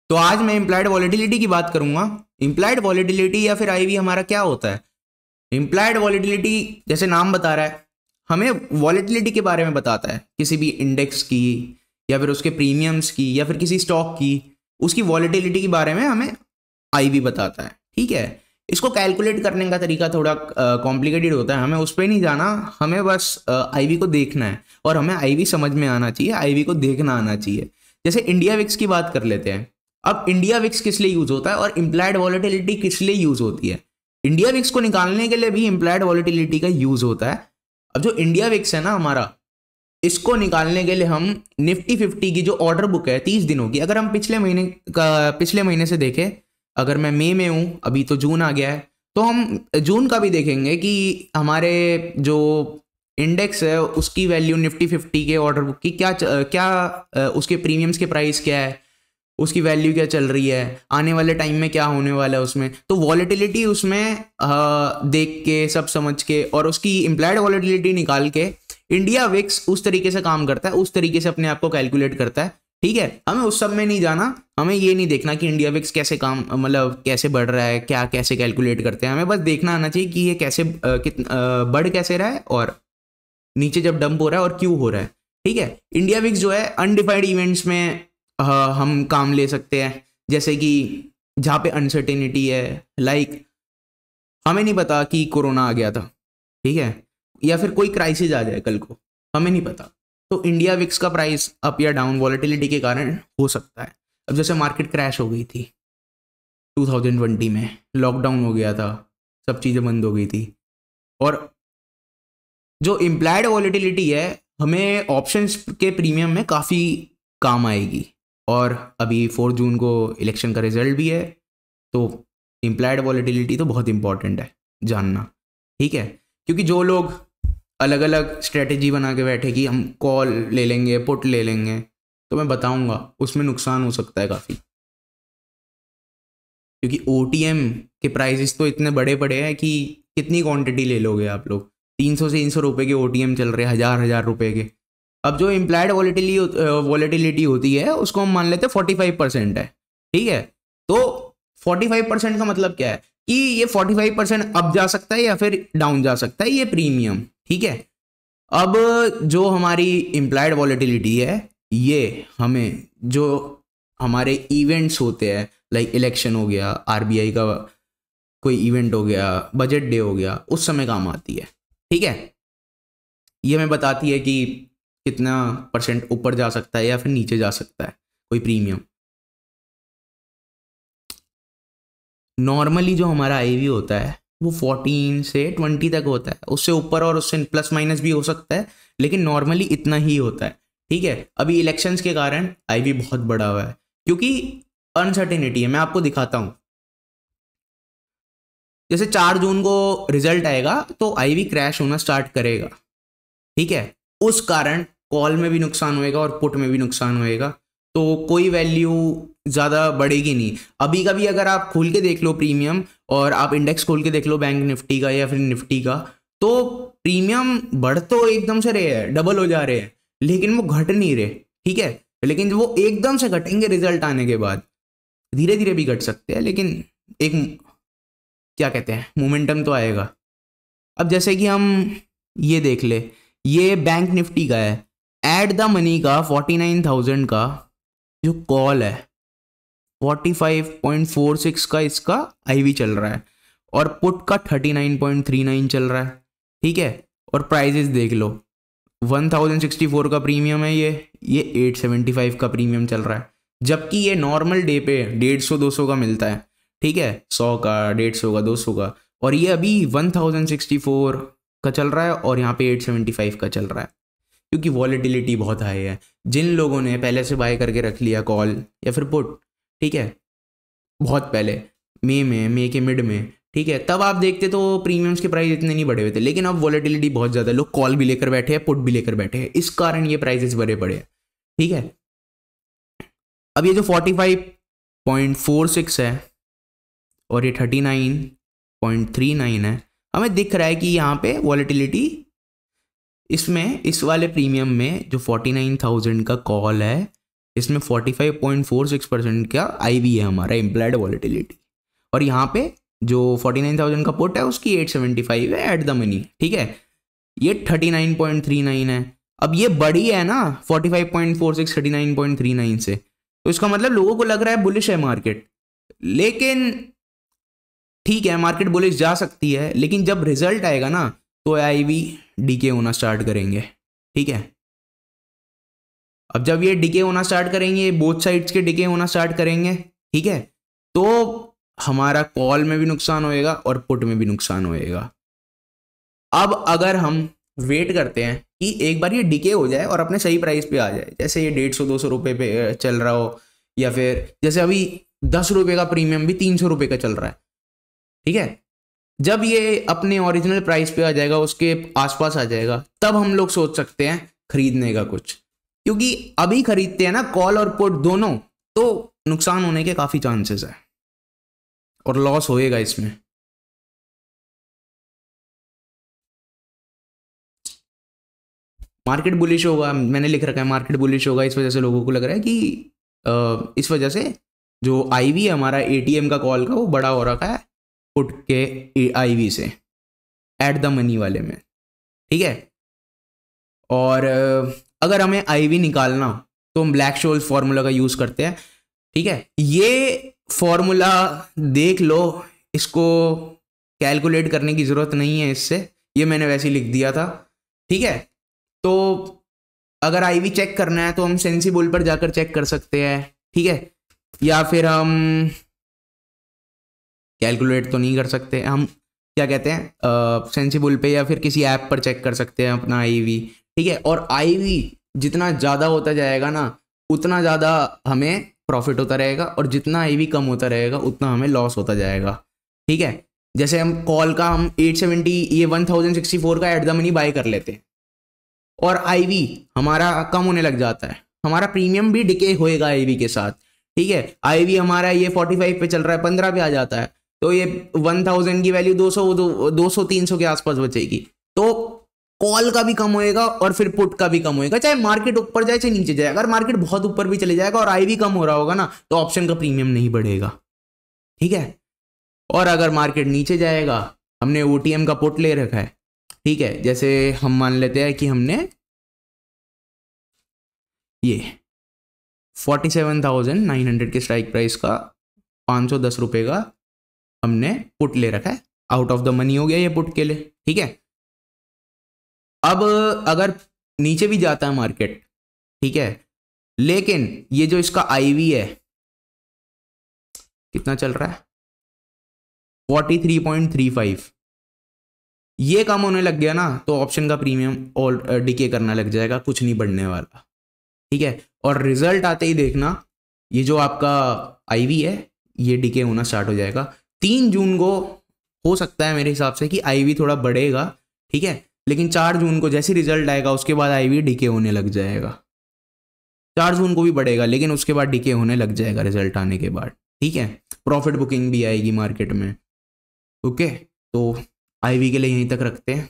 तो आज मैं इम्प्लाइड वॉलेटिलिटी की बात करूंगा। इम्प्लाइड वॉलेटिलिटी या फिर आईवी हमारा क्या होता है? इम्प्लाइड वॉलेटिलिटी जैसे नाम बता रहा है, हमें वॉलेटिलिटी के बारे में बताता है, किसी भी इंडेक्स की या फिर उसके प्रीमियम्स की या फिर किसी स्टॉक की, उसकी वॉलेटिलिटी के बारे में हमें आईवी बताता है। ठीक है, इसको कैलकुलेट करने का तरीका थोड़ा कॉम्प्लिकेटेड होता है, हमें उस पर नहीं जाना, हमें बस आईवी को देखना है और हमें आईवी समझ में आना चाहिए, आईवी को देखना आना चाहिए। जैसे इंडिया विक्स की बात कर लेते हैं। अब इंडिया विक्स किस लिए यूज होता है और इम्प्लाइड वॉलेटिलिटी किस लिए यूज होती है? इंडिया विक्स को निकालने के लिए भी इम्प्लाइड वॉलेटिलिटी का यूज होता है। अब जो इंडिया विक्स है ना हमारा, इसको निकालने के लिए हम निफ्टी 50 की जो ऑर्डर बुक है 30 दिनों की, अगर हम पिछले महीने से देखें, अगर मैं मई में हूं, अभी तो जून आ गया है, तो हम जून का भी देखेंगे कि हमारे जो इंडेक्स है उसकी वैल्यू निफ्टी 50 के ऑर्डर बुक की क्या उसके प्रीमियम्स के प्राइस क्या है, उसकी वैल्यू क्या चल रही है, आने वाले टाइम में क्या होने वाला है उसमें। तो वॉलेटिलिटी उसमें देख के सब समझ के और उसकी इम्प्लाइड वॉलेटिलिटी निकाल के इंडिया विक्स उस तरीके से काम करता है, उस तरीके से अपने आप को कैलकुलेट करता है। ठीक है, हमें उस सब में नहीं जाना, हमें ये नहीं देखना कि इंडिया विक्स कैसे काम मतलब कैसे बढ़ रहा है, क्या कैसे कैलकुलेट करते हैं, हमें बस देखना आना चाहिए कि ये कैसे बढ़ कैसे रहा है और नीचे जब डंप हो रहा है और क्यों हो रहा है। ठीक है, इंडिया विक्स जो है अनडिफाइंड इवेंट्स में हम काम ले सकते हैं, जैसे कि जहाँ पे अनसर्टेनिटी है, लाइक हमें नहीं पता कि कोरोना आ गया था, ठीक है, या फिर कोई क्राइसिस आ जाए कल को, हमें नहीं पता, तो इंडिया विक्स का प्राइस अप या डाउन वॉलेटिलिटी के कारण हो सकता है। अब जैसे मार्केट क्रैश हो गई थी 2020 में, लॉकडाउन हो गया था, सब चीज़ें बंद हो गई थी, और जो इम्प्लाइड वॉलेटिलिटी है हमें ऑप्शंस के प्रीमियम में काफ़ी काम आएगी। और अभी 4 जून को इलेक्शन का रिजल्ट भी है, तो इम्प्लाइड वॉलेटिलिटी तो बहुत इंपॉर्टेंट है जानना। ठीक है, क्योंकि जो लोग अलग अलग स्ट्रेटेजी बना के बैठे कि हम कॉल ले लेंगे, पुट ले लेंगे, तो मैं बताऊंगा उसमें नुकसान हो सकता है काफ़ी, क्योंकि ओटीएम के प्राइसेस तो इतने बड़े बड़े हैं कि कितनी क्वांटिटी ले लोगे आप लोग। 300 से 300 रुपये के ओटीएम चल रहे हैं, हज़ार रुपये के। अब जो इम्प्लाइड वॉलेटिलिटी होती है उसको हम मान लेते हैं 45% है। ठीक है, तो 45% का मतलब क्या है कि ये 45% अप जा सकता है या फिर डाउन जा सकता है, ये प्रीमियम। ठीक है, अब जो हमारी इम्प्लाइड वॉलेटिलिटी है ये हमें जो हमारे इवेंट्स होते हैं, लाइक इलेक्शन हो गया, आरबीआई का कोई इवेंट हो गया, बजट डे हो गया, उस समय काम आती है। ठीक है, ये हमें बताती है कि कितना परसेंट ऊपर जा सकता है या फिर नीचे जा सकता है कोई प्रीमियम। नॉर्मली जो हमारा आईवी होता है वो 14 से 20 तक होता है, उससे ऊपर और उससे प्लस माइनस भी हो सकता है, लेकिन नॉर्मली इतना ही होता है। ठीक है, अभी इलेक्शंस के कारण आईवी बहुत बड़ा हुआ है क्योंकि अनसर्टेनिटी है। मैं आपको दिखाता हूं, जैसे 4 जून को रिजल्ट आएगा तो आईवी क्रैश होना स्टार्ट करेगा। ठीक है, उस कारण कॉल में भी नुकसान होएगा और पुट में भी नुकसान होएगा, तो कोई वैल्यू ज़्यादा बढ़ेगी नहीं। अभी का भी अगर आप खोल के देख लो प्रीमियम, और आप इंडेक्स खोल के देख लो बैंक निफ्टी का या फिर निफ्टी का, तो प्रीमियम बढ़ तो एकदम से रहे हैं, डबल हो जा रहे हैं, लेकिन वो घट नहीं रहे। ठीक है, लेकिन वो एकदम से घटेंगे रिजल्ट आने के बाद, धीरे धीरे भी घट सकते हैं, लेकिन एक क्या कहते हैं मोमेंटम तो आएगा। अब जैसे कि हम ये देख ले, ये बैंक निफ्टी का है, एट द मनी का 49,000 का जो कॉल है, 45.46 का इसका आईवी चल रहा है, और पुट का 39.39 चल रहा है। ठीक है, और प्राइजेस देख लो, 1064 का प्रीमियम है, ये 875 का प्रीमियम चल रहा है, जबकि ये नॉर्मल डे पे 150-200 का मिलता है। ठीक है, 100 का, 150 का, 200 का, और ये अभी 1064 का चल रहा है और यहाँ पे 875 का चल रहा है, क्योंकि वॉलेटिलिटी बहुत हाई है। जिन लोगों ने पहले से बाय करके रख लिया कॉल या फिर पुट, ठीक है, बहुत पहले मई के मिड में, ठीक है, तब आप देखते तो प्रीमियम्स के प्राइस इतने नहीं बढ़े हुए थे, लेकिन अब वॉलेटिलिटी बहुत ज़्यादा है, लोग कॉल भी लेकर बैठे हैं, पुट भी लेकर बैठे हैं, इस कारण ये प्राइसेस बड़े पड़े हैं। ठीक है, अब ये जो 45.46 है और ये 39.39 है, हमें दिख रहा है कि यहाँ पे वॉलेटिलिटी इसमें, इस वाले प्रीमियम में जो 49,000 का कॉल है, इसमें 45.46% का आईवी है हमारा इम्प्लाइड वॉलेटिलिटी, और यहाँ पे जो 49,000 का पुट है उसकी 875 है एट द मनी, ठीक है। ये 39.39 है। अब ये बड़ी है ना 45.46 39.39 से, तो इसका मतलब लोगों को लग रहा है बुलिश है मार्केट, लेकिन ठीक है मार्केट बुलिश जा सकती है, लेकिन जब रिजल्ट आएगा ना तो आईवी डीके होना स्टार्ट करेंगे, ठीक है। अब जब ये डीके होना स्टार्ट करेंगे, बोथ साइड्स के डीके होना स्टार्ट करेंगे, ठीक है, तो हमारा कॉल में भी नुकसान होएगा और पुट में भी नुकसान होएगा। अब अगर हम वेट करते हैं कि एक बार ये डीके हो जाए और अपने सही प्राइस पे आ जाए, जैसे ये 150-200 रुपये पे चल रहा हो, या फिर जैसे अभी 10 रुपये का प्रीमियम भी 300 रुपये का चल रहा है, ठीक है, जब ये अपने ओरिजिनल प्राइस पे आ जाएगा, उसके आसपास आ जाएगा, तब हम लोग सोच सकते हैं खरीदने का कुछ, क्योंकि अभी खरीदते हैं ना कॉल और पुट दोनों, तो नुकसान होने के काफ़ी चांसेस है और लॉस होएगा इसमें। मार्केट बुलिश होगा, मैंने लिख रखा है मार्केट बुलिश होगा, इस वजह से लोगों को लग रहा है कि इस वजह से जो आईवी है हमारा एटीएम का कॉल का वो बड़ा हो रखा है पुट के आईवी से एट द मनी वाले में, ठीक है। और अगर हमें आईवी निकालना हो तो हम ब्लैक शोल्स फार्मूला का यूज़ करते हैं, ठीक है। ये फार्मूला देख लो, इसको कैलकुलेट करने की ज़रूरत नहीं है इससे, ये मैंने वैसे ही लिख दिया था, ठीक है। तो अगर आईवी चेक करना है तो हम सेंसिबल पर जाकर चेक कर सकते हैं, ठीक है, या फिर हम कैलकुलेट तो नहीं कर सकते, हम क्या कहते हैं सेंसिबल पे या फिर किसी ऐप पर चेक कर सकते हैं अपना आईवी, ठीक है। और आईवी जितना ज़्यादा होता जाएगा ना उतना ज़्यादा हमें प्रॉफिट होता रहेगा, और जितना आईवी कम होता रहेगा उतना हमें लॉस होता जाएगा, ठीक है। जैसे हम कॉल का हम 870 ये 1064 का एट द मनी बाय कर लेते हैं और आईवी हमारा कम होने लग जाता है, हमारा प्रीमियम भी डिके होएगा आईवी के साथ, ठीक है। आईवी हमारा ये 45 पे चल रहा है, 15 पे आ जाता है, तो ये 1000 की वैल्यू 200-300 के आसपास बचेगी, तो कॉल का भी कम होएगा और फिर पुट का भी कम होएगा, चाहे मार्केट ऊपर जाए चाहे नीचे जाए। अगर मार्केट बहुत ऊपर भी चले जाएगा और आईवी कम हो रहा होगा ना तो ऑप्शन का प्रीमियम नहीं बढ़ेगा, ठीक है। और अगर मार्केट नीचे जाएगा, हमने ओटीएम का पुट ले रखा है, ठीक है, जैसे हम मान लेते हैं कि हमने ये 47,900 के स्ट्राइक प्राइस का 510 रुपये का हमने पुट ले रखा है, आउट ऑफ द मनी हो गया ये पुट के लिए, ठीक है। अब अगर नीचे भी जाता है मार्केट, ठीक है, लेकिन ये जो इसका आईवी है कितना चल रहा है 43.35, ये कम होने लग गया ना तो ऑप्शन का प्रीमियम और डीके करना लग जाएगा, कुछ नहीं बढ़ने वाला, ठीक है। और रिजल्ट आते ही देखना ये जो आपका आईवी है ये डीके होना स्टार्ट हो जाएगा। 3 जून को हो सकता है मेरे हिसाब से कि आईवी थोड़ा बढ़ेगा, ठीक है, लेकिन 4 जून को जैसे रिजल्ट आएगा उसके बाद आईवी डीके होने लग जाएगा। 4 जून को भी बढ़ेगा लेकिन उसके बाद डीके होने लग जाएगा रिजल्ट आने के बाद, ठीक है। प्रॉफिट बुकिंग भी आएगी मार्केट में, ओके। तो आईवी के लिए यहीं तक रखते हैं।